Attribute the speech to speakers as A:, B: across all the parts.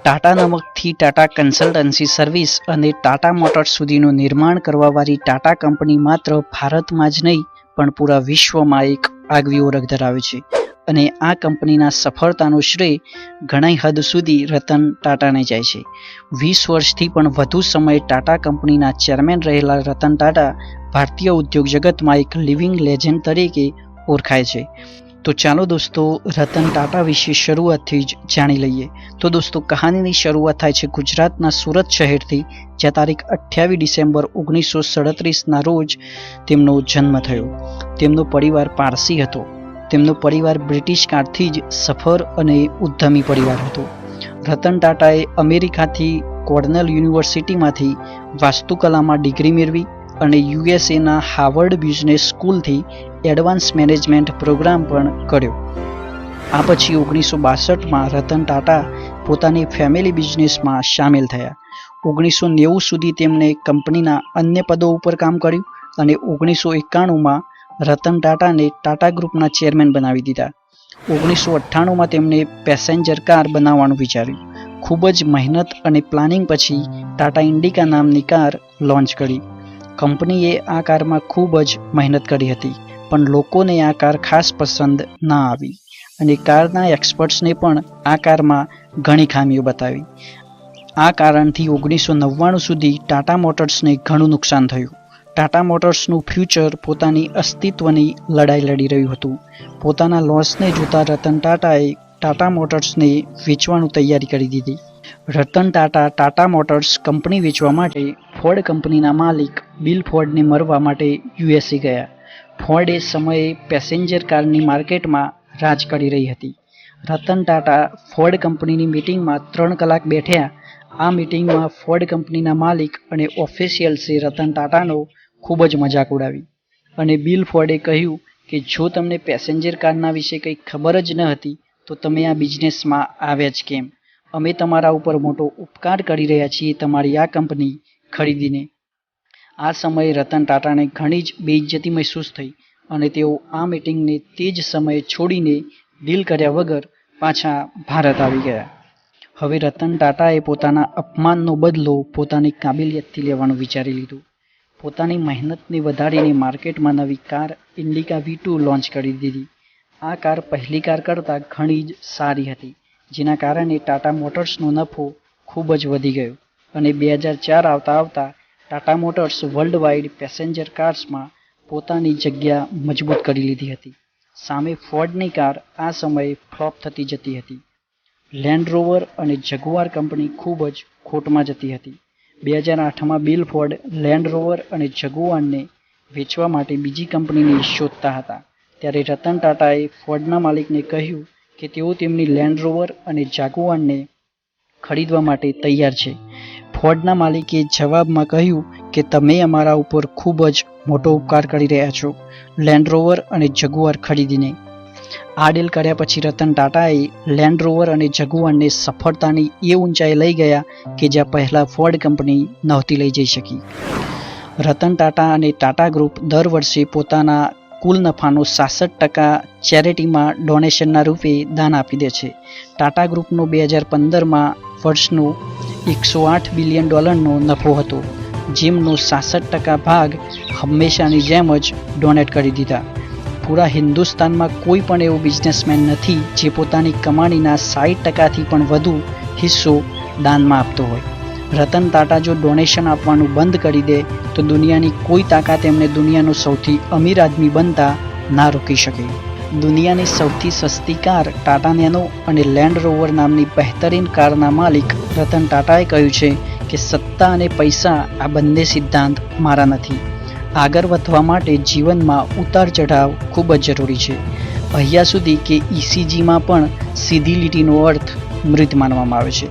A: Tata નમકથી Tata consultancy service અને Tata motors સુધીનું નિર્માણ કરવાવાળી ટાટા કંપની માત્ર ભારતમાં જ નહીં પણ પૂરા વિશ્વમાં એક આગવી ઓળખ ધરાવે છે અને આ કંપનીના સફળતાનો શ્રેય ઘણી હદ સુધી રતન ટાટાને જાય છે. 20 વર્ષથી પણ વધુ સમય ટાટા કંપનીના ચેરમેન રહેલા રતન ટાટા ભારતીય ઉદ્યોગ જગતમાં એક લિવિંગ લેજેન્ડ તરીકે ઓળખાય છે. તો ચાલો દોસ્તો રતન ટાટા વિશે શરૂઆતથી જ જાણી લઈએ. તો દોસ્તો કહાનીની શરૂઆત થાય છે ગુજરાતના સુરત શહેરથી, જ્યાં તારીખ 28 ડિસેમ્બર 1937ના રોજ તેમનો જન્મ થયો. તેમનો પરિવાર પારસી હતો. તેમનો પરિવાર બ્રિટિશ કાળથી જ સફળ અને ઉદ્યમી પરિવાર હતો. રતન ટાટાએ અમેરિકાથી કોર્નેલ યુનિવર્સિટીમાંથી વાસ્તુકલામાં ડિગ્રી મેળવી અને યુએસએના હાર્વર્ડ બિઝનેસ સ્કૂલથી એડવાન્સ મેનેજમેન્ટ પ્રોગ્રામ પણ કર્યો. આ પછી 1962માં રતન ટાટા પોતાની ફેમિલી બિઝનેસમાં સામેલ થયા. 1990 સુધી તેમણે કંપનીના અન્ય પદો ઉપર કામ કર્યું અને 1991માં રતન ટાટાને ટાટા ગ્રુપના ચેરમેન બનાવી દીધા. 1998માં તેમણે પેસેન્જર કાર બનાવવાનું વિચાર્યું. ખૂબ જ મહેનત અને પ્લાનિંગ પછી ટાટા ઇન્ડિકા નામની કાર લોન્ચ કરી. કંપનીએ આ કારમાં ખૂબ જ મહેનત કરી હતી, પણ લોકોને આ કાર ખાસ પસંદ ના આવી અને કારના એક્સપર્ટ્સને પણ આ કારમાં ઘણી ખામીઓ બતાવી. આ કારણથી 1999 સુધી ટાટા મોટર્સને ઘણું નુકસાન થયું. ટાટા મોટર્સનું ફ્યુચર પોતાની અસ્તિત્વની લડાઈ લડી રહ્યું હતું. પોતાના લોસને જોતા રતન ટાટાએ ટાટા મોટર્સને વેચવાની તૈયારી કરી દીધી. રતન ટાટા ટાટા મોટર્સ કંપની વેચવા માટે ફોર્ડ કંપનીના માલિક બિલ ફોર્ડને મળવા માટે યુએસએ ગયા. ફોર્ડ એ સમયે પેસેન્જર કારની માર્કેટમાં રાજ કરી રહી હતી. રતન ટાટા ફોર્ડ કંપનીની મિટિંગમાં 3 કલાક બેઠ્યા. આ મિટિંગમાં ફોર્ડ કંપનીના માલિક અને ઓફિશિયલ્સે રતન ટાટાનો ખૂબ જ મજાક ઉડાવી અને બિલ ફોર્ડે કહ્યું કે જો તમને પેસેન્જર કારના વિશે કંઈ ખબર જ ન હતી તો તમે આ બિઝનેસમાં આવ્યા જ કેમ? અમે તમારા ઉપર મોટો ઉપકાર કરી રહ્યા છીએ તમારી આ કંપની ખરીદીને. આ સમયે રતન ટાટાને ઘણી જ બેઇજ્જતી મહેસૂસ થઈ અને તેઓ આ મિટિંગને તે જ સમયે છોડીને ડીલ કર્યા વગર પાછા ભારત આવી ગયા. હવે રતન ટાટાએ પોતાના અપમાનનો બદલો પોતાની કાબિલિયતથી લેવાનું વિચારી લીધું. પોતાની મહેનતને વધારીને માર્કેટમાં નવી કાર ઇન્ડિકા V2 લોન્ચ કરી દીધી. આ કાર પહેલી કાર કરતાં ઘણી જ સારી હતી, જેના કારણે ટાટા મોટર્સનો નફો ખૂબ જ વધી ગયો અને 2004 આવતા Tata motors world wide passenger કાર્સમાં પોતાની જગ્યા મજબૂત કરી લીધી હતી. સામે ફોર્ડની કાર આ સમયે ફ્લોપ થતી જતી હતી. લેન્ડ રોવર અને જગુઆર કંપની ખૂબ જ ખોટમાં જતી હતી. 2008માં બિલ ફોર્ડ લેન્ડ રોવર અને જગુઆરને વેચવા માટે બીજી કંપનીને શોધતા હતા. ત્યારે રતન ટાટાએ ફોર્ડના માલિકને કહ્યું કે તેઓ તેમની લેન્ડ રોવર અને જાગુઆરને ખરીદવા માટે તૈયાર છે. ફોર્ડના માલિકે જવાબમાં કહ્યું કે તમે અમારા ઉપર ખૂબ જ મોટો ઉપકાર કરી રહ્યા છો લેન્ડ રોવર અને જગુઆર ખરીદીને. આ ડીલ કર્યા પછી રતન ટાટાએ લેન્ડ રોવર અને જગુઆરને સફળતાની એ ઊંચાઈ લઈ ગયા કે જ્યાં પહેલાં ફોર્ડ કંપની નહોતી લઈ જઈ શકી. રતન ટાટા અને ટાટા ગ્રુપ દર વર્ષે પોતાના કુલ નફાનો 66% ચેરિટીમાં ડોનેશનના રૂપે દાન આપી દે છે. ટાટા ગ્રુપનો 2015માં વર્ષનો $108 બિલિયન નફો હતો, જેમનો 66% ભાગ હંમેશાની જેમ જ ડોનેટ કરી દીધા. પૂરા હિન્દુસ્તાનમાં કોઈ પણ એવો બિઝનેસમેન નથી જે પોતાની કમાણીના 60%થી પણ વધુ હિસ્સો દાનમાં આપતો હોય. રતન ટાટા જો ડોનેશન આપવાનું બંધ કરી દે તો દુનિયાની કોઈ તાકાત એમને દુનિયાનો સૌથી અમીર આદમી બનતા ના રોકી શકે. દુનિયાની સૌથી સસ્તી કાર ટાટા નેનો અને લેન્ડ રોવર નામની બહેતરીન કારના માલિક રતન ટાટાએ કહ્યું છે કે સત્તા અને પૈસા આ બંને સિદ્ધાંત મારા નથી. આગળ વધવા માટે જીવનમાં ઉતાર ચઢાવ ખૂબ જ જરૂરી છે. અહીંયા સુધી કે ECGમાં પણ સીધી લીટીનો અર્થ મૃત માનવામાં આવે છે.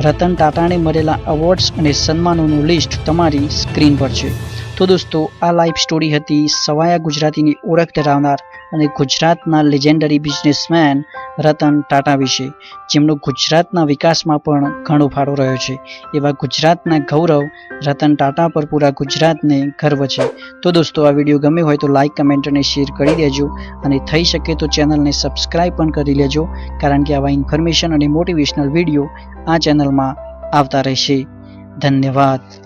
A: રતન ટાટાને મળેલા અવોર્ડ્સ અને સન્માનોનું લિસ્ટ તમારી સ્ક્રીન પર છે. તો દોસ્તો આ લાઈવ સ્ટોરી હતી સવાયા ગુજરાતીની ઓળખ ધરાવનાર અને ગુજરાતના લેજેન્ડરી બિઝનેસમેન રતન ટાટા વિશે, જેમનો ગુજરાતના વિકાસમાં પણ ઘણો ફાળો રહ્યો છે. એવા ગુજરાતના ગૌરવ રતન ટાટા પર પૂરા ગુજરાતને ગર્વ છે. તો દોસ્તો, આ વિડીયો ગમ્યો હોય તો લાઇક, કમેન્ટ અને શેર કરી દેજો, અને થઈ શકે તો ચેનલને સબસ્ક્રાઇબ પણ કરી લેજો, કારણ કે આવા ઇન્ફોર્મેશન અને મોટિવેશનલ વિડીયો આ ચેનલમાં આવતા રહેશે. ધન્યવાદ.